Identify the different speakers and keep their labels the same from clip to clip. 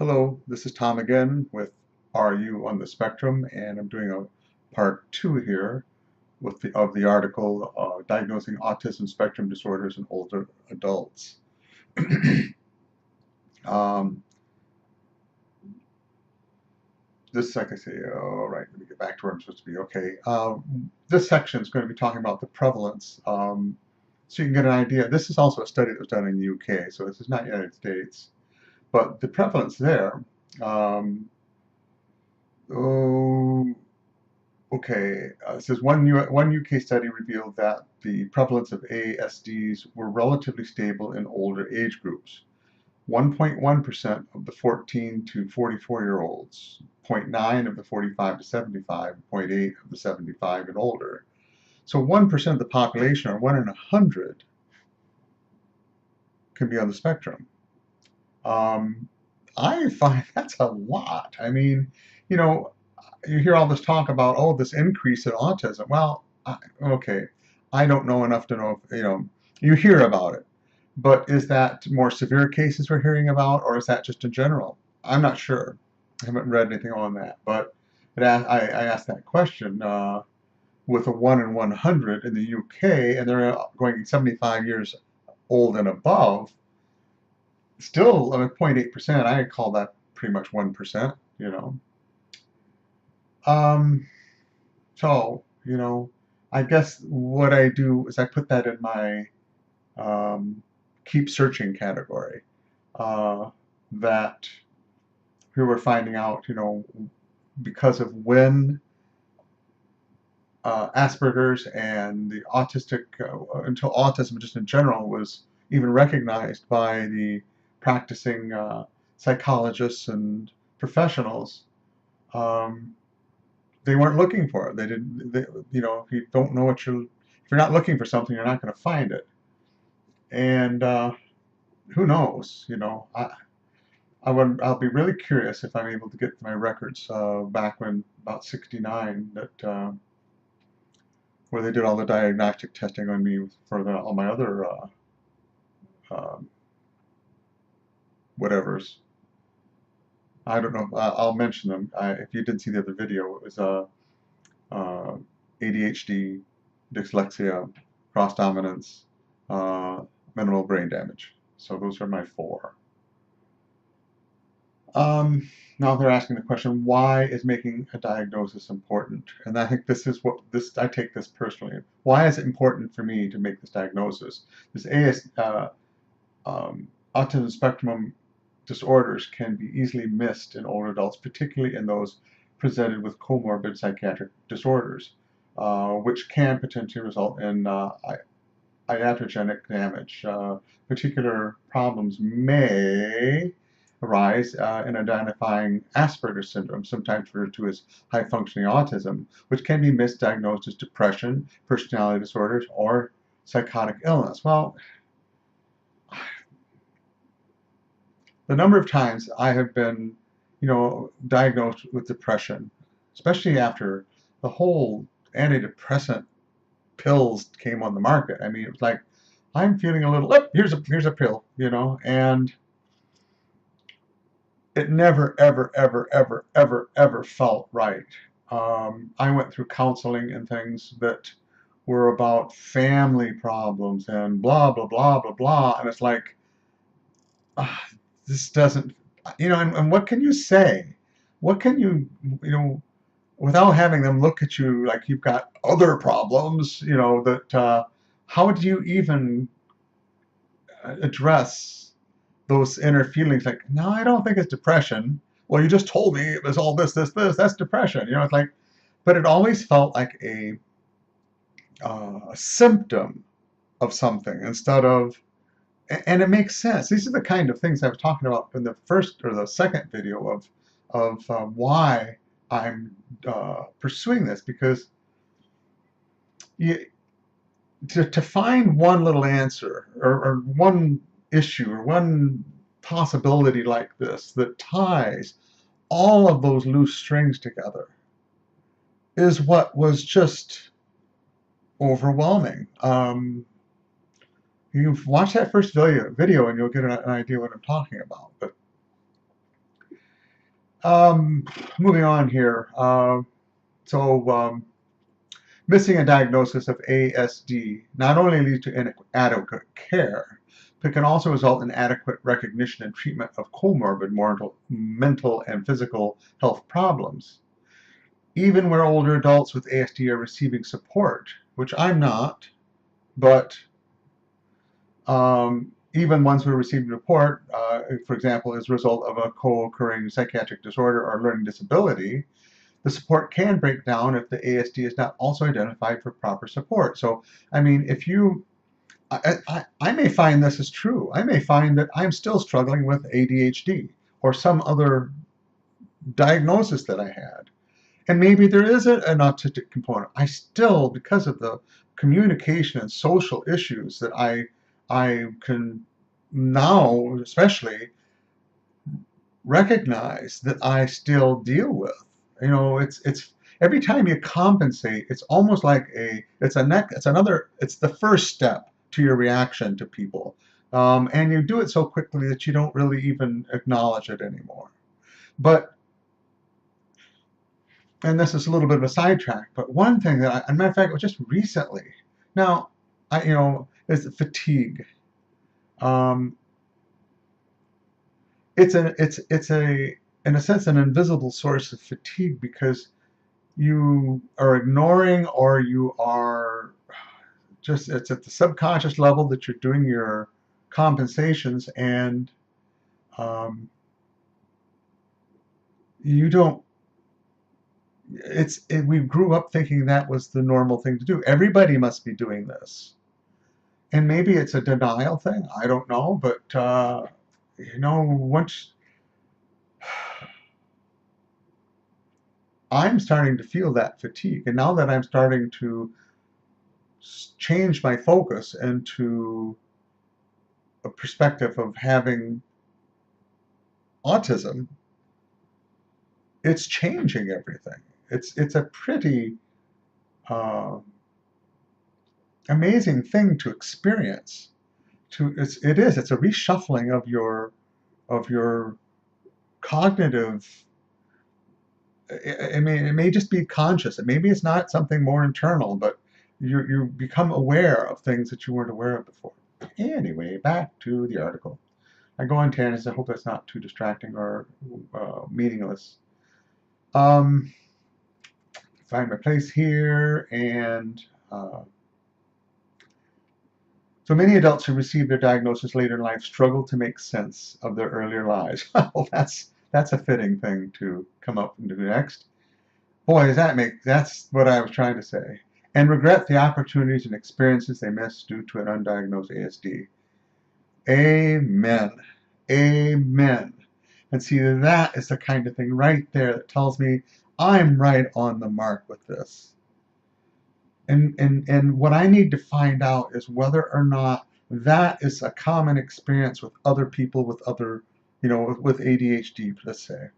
Speaker 1: Hello, this is Tom again with Are You on the Spectrum? And I'm doing a part two here with the article Diagnosing Autism Spectrum Disorders in Older Adults. um, this, like I say, all right, let me get back to where I'm supposed to be. Okay, this section is going to be talking about the prevalence, so you can get an idea. This is also a study that was done in the UK, so this is not United States, but the prevalence there. Oh, Okay, it says one UK study revealed that the prevalence of ASDs were relatively stable in older age groups. 1.1% of the 14 to 44-year-olds, 0.9 of the 45 to 75, 0.8 of the 75 and older. So 1% of the population, or 1 in 100, can be on the spectrum. I find that's a lot. I mean, you know, you hear all this talk about, oh, this increase in autism. Well, okay, I don't know enough to know if, you hear about it. But is that more severe cases we're hearing about, or is that just in general? I'm not sure. I haven't read anything on that. But I asked that question with a 1 in 100 in the UK, and they're going 75 years old and above. Still, 0.8%, I call that pretty much 1%, Um, so, I guess what I do is I put that in my keep searching category. That we were finding out, because of when Asperger's and the autistic, until autism just in general was even recognized by the practicing psychologists and professionals. Um, they weren't looking for it. They didn't. If you don't know if you're not looking for something, you're not going to find it. And who knows? I'll be really curious if I'm able to get my records back when about '69 that where they did all the diagnostic testing on me for all my other um, whatevers. I don't know. I'll mention them. If you didn't see the other video, it was uh, ADHD, dyslexia, cross dominance, minimal brain damage. So those are my four. Now they're asking the question, why is making a diagnosis important? And I think this is I take this personally. Why is it important for me to make this diagnosis? This autism spectrum disorders can be easily missed in older adults, particularly in those presented with comorbid psychiatric disorders, which can potentially result in iatrogenic damage. Particular problems may arise in identifying Asperger's syndrome, sometimes referred to as high-functioning autism, which can be misdiagnosed as depression, personality disorders, or psychotic illness. Well, the number of times I have been, diagnosed with depression, especially after the whole antidepressant pills came on the market. I mean, it was like, I'm feeling a little, here's a pill, and it never, ever, ever, ever, ever, ever felt right. I went through counseling and things that were about family problems and blah, blah, blah, blah, blah. And it's like, ah, this doesn't, and what can you say? What can without having them look at you like you've got other problems, that, how do you even address those inner feelings like, no, I don't think it's depression. Well, you just told me it was all this, this, this. That's depression. It's like, but it always felt like a symptom of something instead of, and it makes sense. These are the kind of things I was talking about in the first or the second video of why I'm pursuing this, because to find one little answer or one issue or one possibility like this that ties all of those loose strings together is what was just overwhelming. You watch that first video and you'll get an idea what I'm talking about. But Um, moving on here. Missing a diagnosis of ASD not only leads to inadequate care, but can also result in adequate recognition and treatment of comorbid mental and physical health problems. Even where older adults with ASD are receiving support, which I'm not, but even ones who are receiving support, for example, as a result of a co-occurring psychiatric disorder or learning disability, the support can break down if the ASD is not also identified for proper support. So, I mean, if you, I may find this is true. I may find that I'm still struggling with ADHD or some other diagnosis that I had. And maybe there is an autistic component. I still, because of the communication and social issues that I can now especially recognize that I still deal with. You know, it's every time you compensate, it's almost like it's the first step to your reaction to people, and you do it so quickly that you don't really even acknowledge it anymore. But and this is a little bit of a sidetrack, but one thing that as a matter of fact, it was just recently. Now, is fatigue. Um, it's in a sense an invisible source of fatigue because you are ignoring or you are just it's at the subconscious level that you're doing your compensations and you don't we grew up thinking that was the normal thing to do. Everybody must be doing this, and maybe it's a denial thing, I don't know, but once I'm starting to feel that fatigue, and now that I'm starting to change my focus into a perspective of having autism, it's changing everything. It's a pretty uh, amazing thing to experience. It's a reshuffling of your cognitive. I mean, it may just be conscious. Maybe it's not something more internal, but you become aware of things that you weren't aware of before. Anyway, back to the article. I go on tangents. I hope that's not too distracting or meaningless. Um, Find my place here, and so many adults who receive their diagnosis later in life struggle to make sense of their earlier lives. Well, that's a fitting thing to come up and do next. Boy, that's what I was trying to say. And regret the opportunities and experiences they missed due to an undiagnosed ASD. Amen. Amen. And see, that is the kind of thing right there that tells me I'm right on the mark with this. And what I need to find out is whether or not that is a common experience with other people with other, with ADHD, let's say.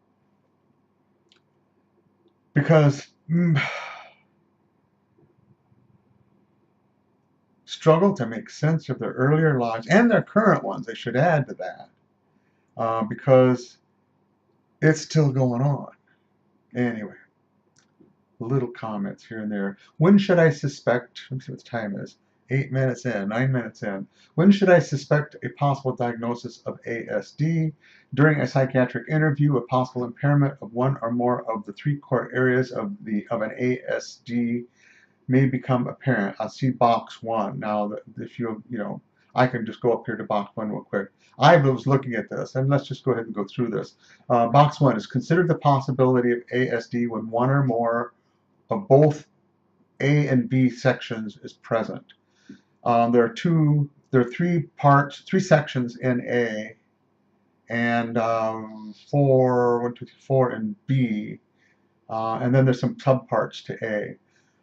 Speaker 1: Because struggle to make sense of their earlier lives and their current ones, I should add to that, because it's still going on. Anyway, little comments here and there. When should I suspect, let me see what the time is, 8 minutes in, 9 minutes in. When should I suspect a possible diagnosis of ASD? During a psychiatric interview, a possible impairment of one or more of the three core areas of an ASD may become apparent. I'll see box one. Now, if I can just go up here to box one real quick. I was looking at this, and let's just go ahead and go through this. Box one is consider the possibility of ASD when one or more of both A and B sections is present. There are three sections in A, and four in B, and then there's some subparts to A.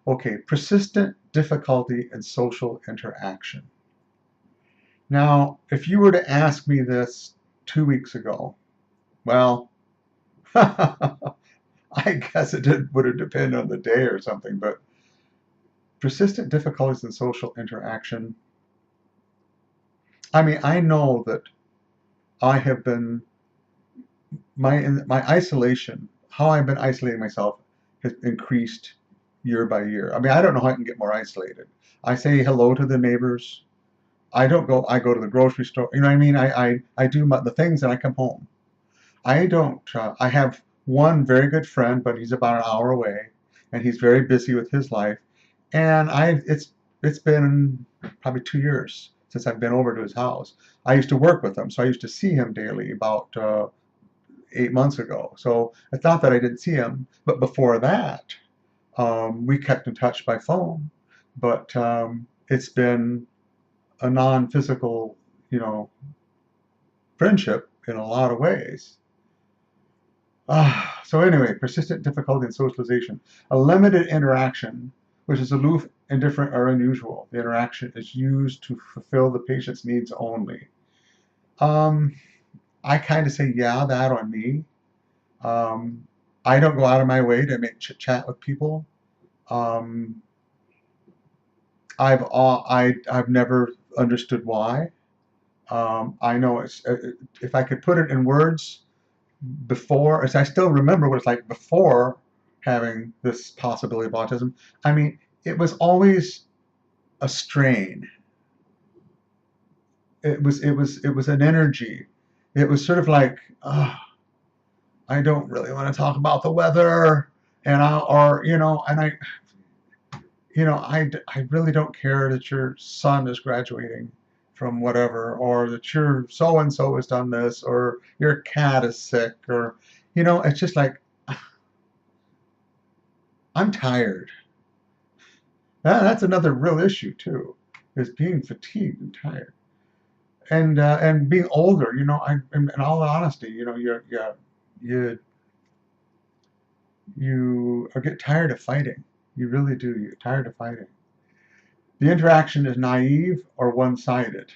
Speaker 1: Okay, persistent difficulty in social interaction. Now, if you were to ask me this 2 weeks ago, well, I guess would have depended on the day or something, but persistent difficulties in social interaction. I mean, I know that I have been my isolation, how I've been isolating myself, has increased year by year. I mean, I don't know how I can get more isolated. I say hello to the neighbors. I don't go. I go to the grocery store. You know what I mean? I do the things and I come home. I don't. I have one very good friend, but he's about an hour away, and he's very busy with his life. And it's been probably 2 years since I've been over to his house. I used to work with him, so I used to see him daily about 8 months ago. So it's not that I didn't see him, but before that, we kept in touch by phone. But it's been a non-physical, you know, friendship in a lot of ways. So anyway, persistent difficulty in socialization. A limited interaction, which is aloof, indifferent, or unusual. The interaction is used to fulfill the patient's needs only. I kind of say, yeah, that on me. I don't go out of my way to make chit chat with people. Um, I've never understood why. I know if I could put it in words before, as I still remember what it's like before having this possibility of autism. I mean, it was always a strain. It was an energy. It was sort of like, I don't really want to talk about the weather, and I really don't care that your son is graduating from whatever, or that your so and so has done this, or your cat is sick, or it's just like, I'm tired. That's another real issue too, is being fatigued and tired, and being older. In all honesty, you get tired of fighting. You really do. You're tired of fighting. The interaction is naive or one-sided.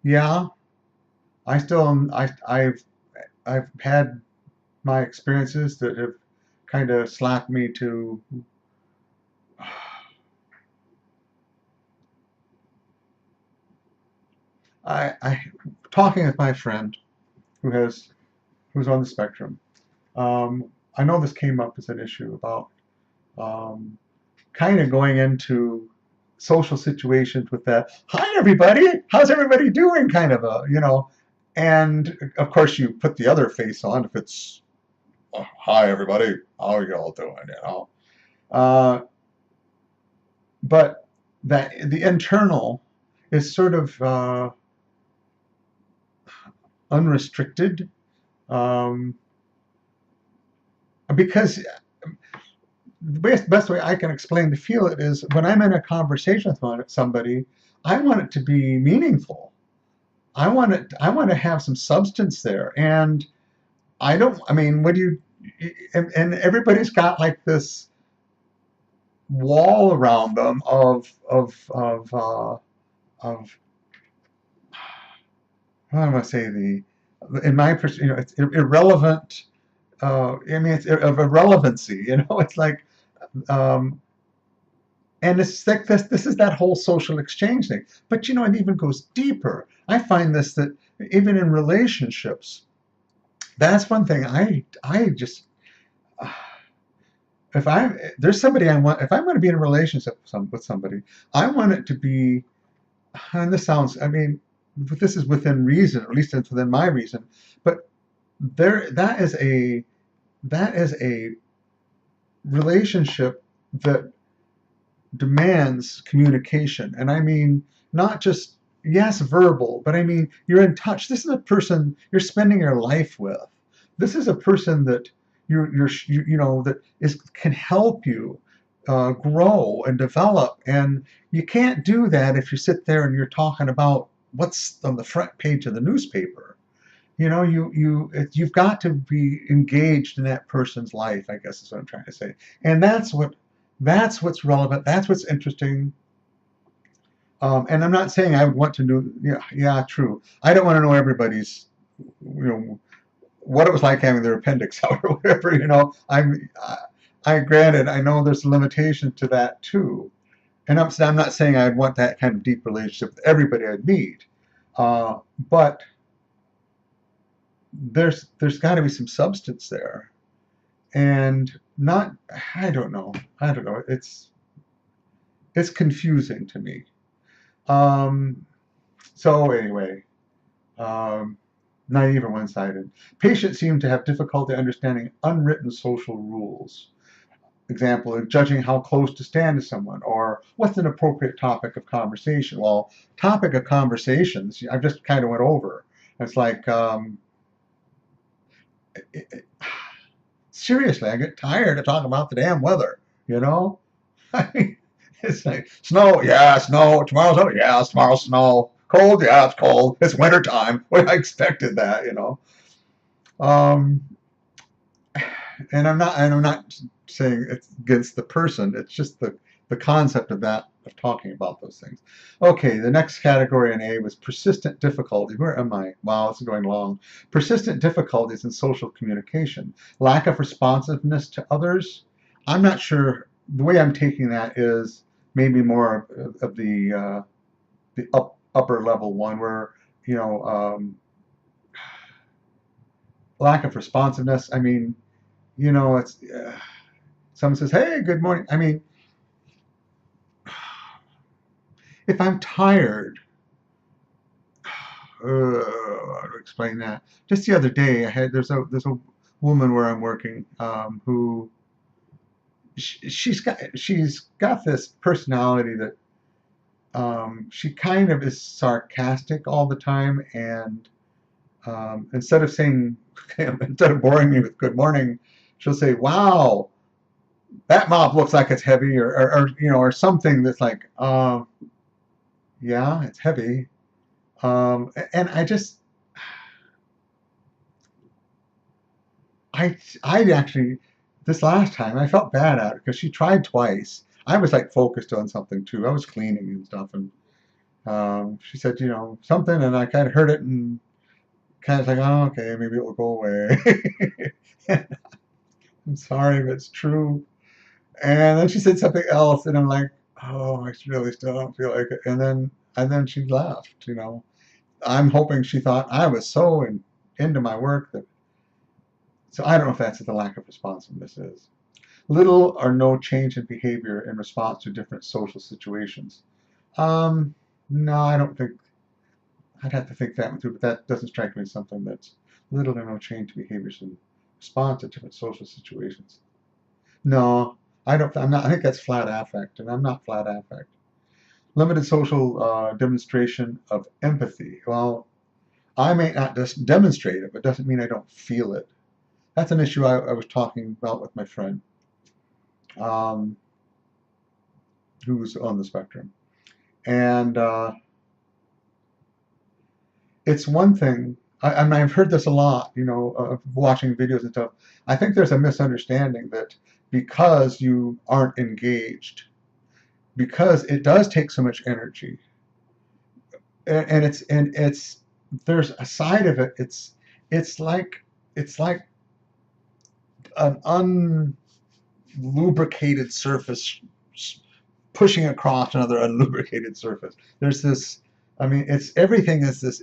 Speaker 1: Yeah, I still I've had my experiences that have kind of slapped me to I talking with my friend who's on the spectrum. I know this came up as an issue about kind of going into social situations with that, hi everybody, how's everybody doing, kind of and of course you put the other face on if it's, hi everybody, how are you all doing, but that the internal is sort of unrestricted, because the best way I can explain to feel it is when I'm in a conversation with somebody, I want it to be meaningful. I want to have some substance there, and what do you? And everybody's got like this wall around them of how do I say in my perspective, it's irrelevant. It's of irrelevancy. It's like, and it's like this is that whole social exchange thing. But it even goes deeper. I find that even in relationships, that's one thing I just, if there's somebody if I'm going to be in a relationship with somebody, I want it to be, and this sounds, this is within reason, or at least it's within my reason, but that is a relationship that demands communication. And I mean, not just, yes, verbal, but I mean, you're in touch. This is a person you're spending your life with. This is a person that can help you grow and develop. And you can't do that if you sit there and you're talking about what's on the front page of the newspaper. You've got to be engaged in that person's life, I guess is what I'm trying to say. And that's what's relevant. That's what's interesting. And I'm not saying I would want to know. Yeah, true. I don't want to know everybody's, what it was like having their appendix out or whatever. I granted, I know there's a limitation to that too. And I'm not saying I'd want that kind of deep relationship with everybody I'd meet. But there's got to be some substance there, and not I don't know. It's confusing to me. Um, so anyway, um, naive or one-sided. Patients seem to have difficulty understanding unwritten social rules. Example, judging how close to stand to someone, or what's an appropriate topic of conversation. Well, topic of conversations, I've just kind of went over. It's like, seriously, I get tired of talking about the damn weather, you know? It's like, snow, yeah, snow. Tomorrow's, yeah, tomorrow's snow. Cold, yeah, it's cold. It's winter time. Well, I expected that, you know. Um, and I'm not saying it's against the person. It's just the concept of that, of talking about those things. Okay, the next category in A was persistent difficulty. Where am I? Wow, this is going long. Persistent difficulties in social communication, lack of responsiveness to others. I'm not sure. The way I'm taking that is maybe more of the upper level one, where you know lack of responsiveness. I mean, you know, it's someone says, "Hey, good morning." I mean, if I'm tired, how to explain that? Just the other day, there's a woman where I'm working who she's got this personality that she kind of is sarcastic all the time, and instead of saying instead of boring me with good morning, she'll say, "Wow, that mop looks like it's heavy," or you know, or something that's like, yeah, it's heavy. And I actually, this last time, I felt bad at her because she tried twice. I was like focused on something too. I was cleaning and stuff, and she said, you know, something, and I kind of heard it and kind of like, oh, okay, maybe it will go away. I'm sorry, but it's true. And then she said something else, and I'm like, oh, I really still don't feel like it. And then she left. You know, I'm hoping she thought I was so into my work that. So I don't know if that's what the lack of responsiveness is. Little or no change in behavior in response to different social situations. Um, no, I don't think. I'd have to think that one through, but that doesn't strike me as something that's little or no change in behaviors in response to different social situations. No, I don't. I'm not. I think that's flat affect, and I'm not flat affect. Limited social demonstration of empathy. Well, I may not just demonstrate it, but doesn't mean I don't feel it. That's an issue I was talking about with my friend um, who's on the spectrum. And it's one thing, and I've heard this a lot, you know, watching videos and stuff. I think there's a misunderstanding that because you aren't engaged, because it does take so much energy, and it's there's a side of it. It's like it's like an unlubricated surface pushing across another unlubricated surface. There's this, I mean, it's everything is this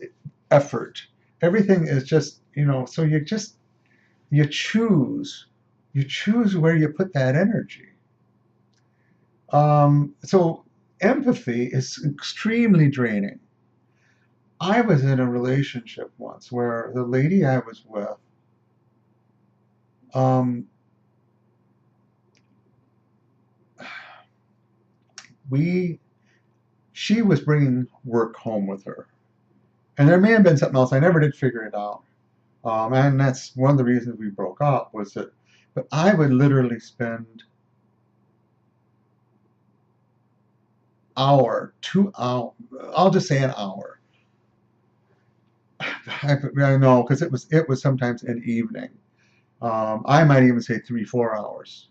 Speaker 1: effort. Everything is just, you know, so you choose, you choose where you put that energy. So empathy is extremely draining. I was in a relationship once where the lady I was with, um, we, she was bringing work home with her. And there may have been something else. I never did figure it out. And that's one of the reasons we broke up was that, but I would literally spend hour, 2 hours, I'll just say an hour. I know because it was sometimes an evening. I might even say 3, 4 hours.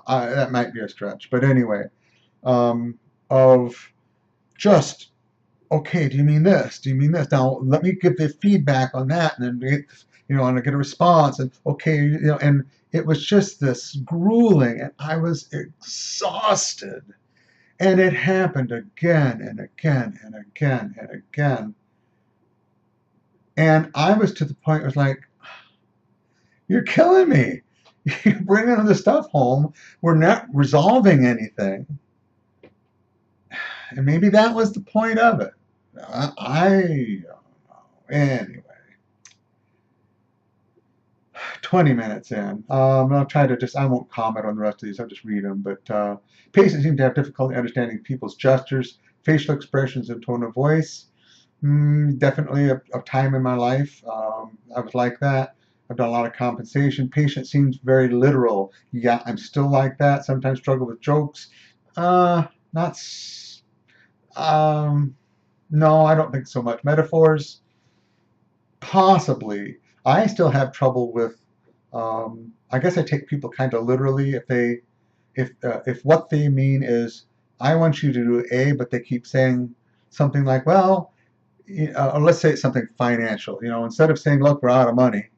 Speaker 1: That might be a stretch, but anyway, um, of just okay. Do you mean this? Do you mean this? Now let me give the feedback on that, and then and I get a response, and okay, and it was just this grueling, and I was exhausted, and it happened again and again and again and again, and I was to the point. It was like. You're killing me. You're bringing the stuff home. We're not resolving anything. And maybe that was the point of it. I don't know. Anyway, 20 minutes in. I'll try to I won't comment on the rest of these, I'll just read them. But patients seem to have difficulty understanding people's gestures, facial expressions, and tone of voice. Definitely a time in my life. I was like that. I've done a lot of compensation. Patient seems very literal. Yeah, I'm still like that. Sometimes struggle with jokes. Not. Um, no, I don't think so much. Metaphors, possibly. I still have trouble with. I guess I take people kind of literally if what they mean is I want you to do A, but they keep saying something like, well, or let's say it's something financial. Instead of saying, look, we're out of money,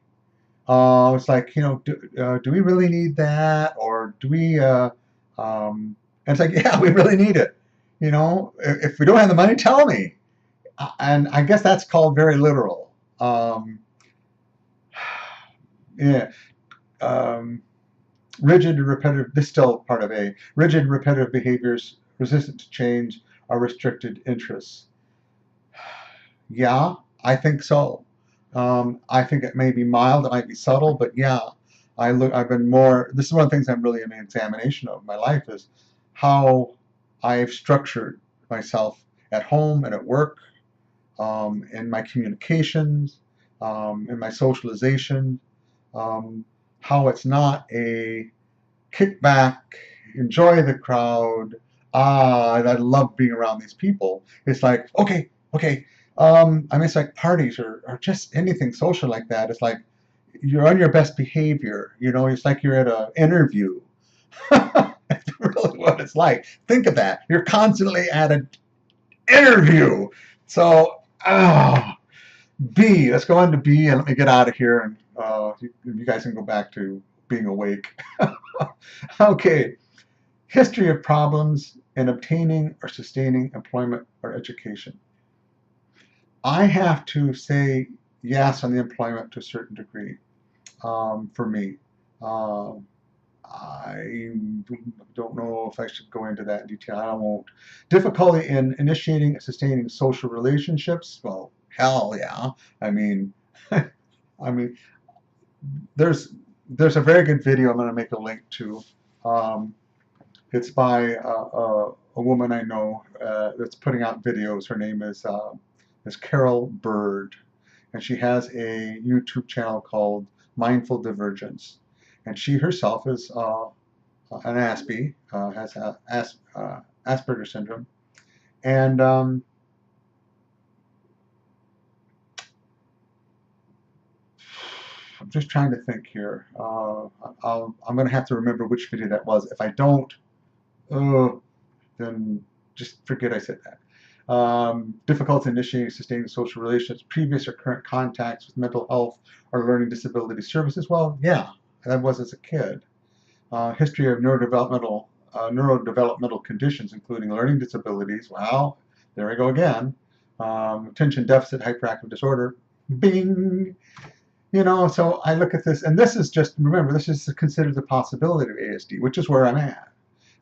Speaker 1: it's like, do we really need that, or do we? And it's like, yeah, we really need it. If we don't have the money, tell me. And I guess that's called very literal. Yeah. Um, Rigid and repetitive, this is still part of A. Rigid and repetitive behaviors, resistant to change, are restricted interests. Yeah, I think so. I think it may be mild, it might be subtle, but yeah, I've been more, this is one of the things I'm really in an examination of in my life is how I've structured myself at home and at work, in my communications, in my socialization, how it's not a kick back, enjoy the crowd. I love being around these people. It's like, okay, okay. I mean, it's like parties or just anything social like that. It's like you're on your best behavior. It's like you're at an interview. That's really what it's like. Think of that. You're constantly at an interview. So, B. Let's go on to B, and let me get out of here, and you guys can go back to being awake. Okay. History of problems in obtaining or sustaining employment or education. I have to say yes on the employment to a certain degree, for me. Um, I don't know if I should go into that in detail. I won't. Difficulty in initiating and sustaining social relationships. Well, hell yeah. I mean, I mean, there's a very good video I'm going to make a link to. Um, It's by a woman I know that's putting out videos. Her name is Carol Bird, and she has a YouTube channel called Mindful Divergence. And she herself is an Aspie, has Asperger's syndrome, and I'm just trying to think here. I'm going to have to remember which video that was. If I don't, then just forget I said that. Difficulty initiating sustaining social relationships, previous or current contacts with mental health or learning disability services. Well, yeah, that was as a kid. History of neurodevelopmental conditions, including learning disabilities. Well, there we go again. Attention deficit hyperactive disorder. Bing. So I look at this, and this is just, remember, this is considered the possibility of ASD, which is where I'm at.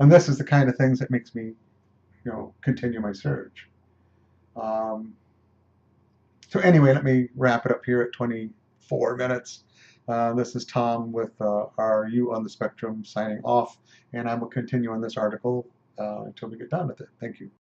Speaker 1: And this is the kind of things that makes me, continue my search. So anyway, let me wrap it up here at 24 minutes. This is Tom with Are You on the Spectrum signing off, and I will continue on this article until we get done with it. Thank you.